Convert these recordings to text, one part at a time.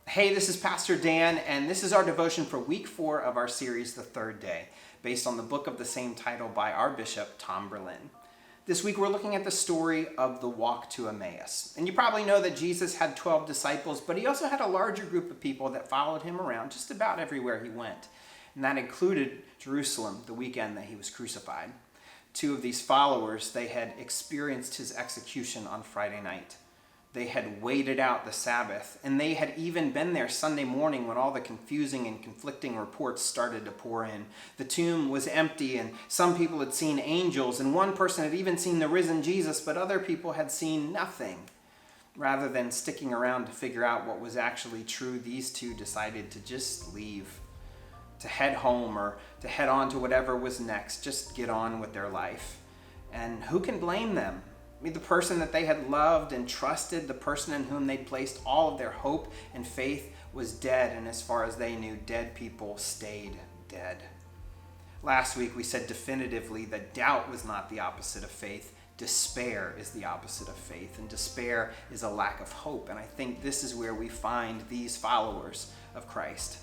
Hey, this is Pastor Dan, and this is our devotion for week 4 of our series, The Third Day, based on the book of the same title by our bishop, Tom Berlin. This week we're looking at the story of the walk to Emmaus. And you probably know that Jesus had 12 disciples, but he also had a larger group of people that followed him around just about everywhere he went. And that included Jerusalem, the weekend that he was crucified. 2 of these followers, they had experienced his execution on Friday night. They had waited out the Sabbath, and they had even been there Sunday morning when all the confusing and conflicting reports started to pour in. The tomb was empty, and some people had seen angels, and one person had even seen the risen Jesus, but other people had seen nothing. Rather than sticking around to figure out what was actually true, these 2 decided to just leave, to head home or to head on to whatever was next, just get on with their life. And who can blame them? I mean, the person that they had loved and trusted, the person in whom they'd placed all of their hope and faith was dead, and as far as they knew, dead people stayed dead. Last week we said definitively that doubt was not the opposite of faith. Despair is the opposite of faith, and despair is a lack of hope, and I think this is where we find these followers of Christ.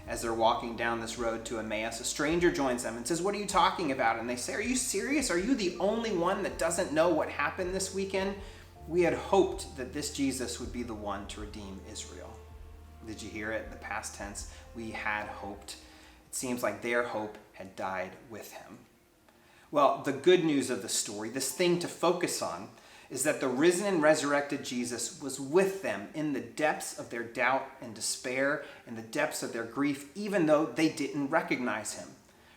As they're walking down this road to Emmaus, a stranger joins them and says, "What are you talking about?" And they say, "Are you serious? Are you the only one that doesn't know what happened this weekend? We had hoped that this Jesus would be the one to redeem Israel." Did you hear it? The past tense, we had hoped. It seems like their hope had died with him. Well, the good news of the story, this thing to focus on, is that the risen and resurrected Jesus was with them in the depths of their doubt and despair, in the depths of their grief, even though they didn't recognize him.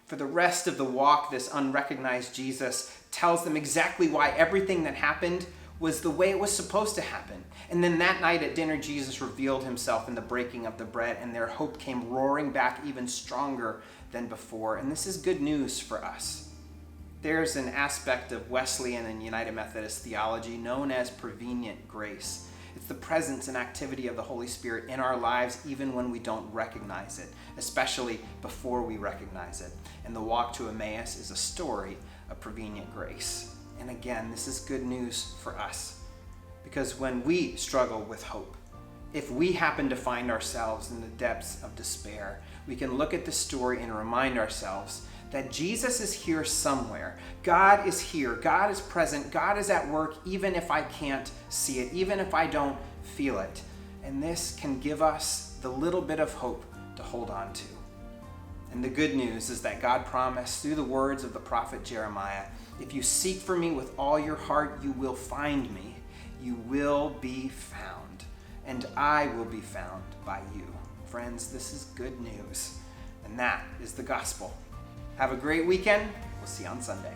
For the rest of the walk, this unrecognized Jesus tells them exactly why everything that happened was the way it was supposed to happen. And then that night at dinner, Jesus revealed himself in the breaking of the bread, and their hope came roaring back even stronger than before. And this is good news for us. There's an aspect of Wesleyan and United Methodist theology known as prevenient grace. It's the presence and activity of the Holy Spirit in our lives even when we don't recognize it, especially before we recognize it. And the walk to Emmaus is a story of prevenient grace. And again, this is good news for us, because when we struggle with hope, if we happen to find ourselves in the depths of despair, we can look at the story and remind ourselves that Jesus is here somewhere. God is here. God is present. God is at work, even if I can't see it, even if I don't feel it. And this can give us the little bit of hope to hold on to. And the good news is that God promised through the words of the prophet Jeremiah, "If you seek for me with all your heart, you will find me. You will be found, and I will be found by you." Friends, this is good news, and that is the gospel. Have a great weekend. We'll see you on Sunday.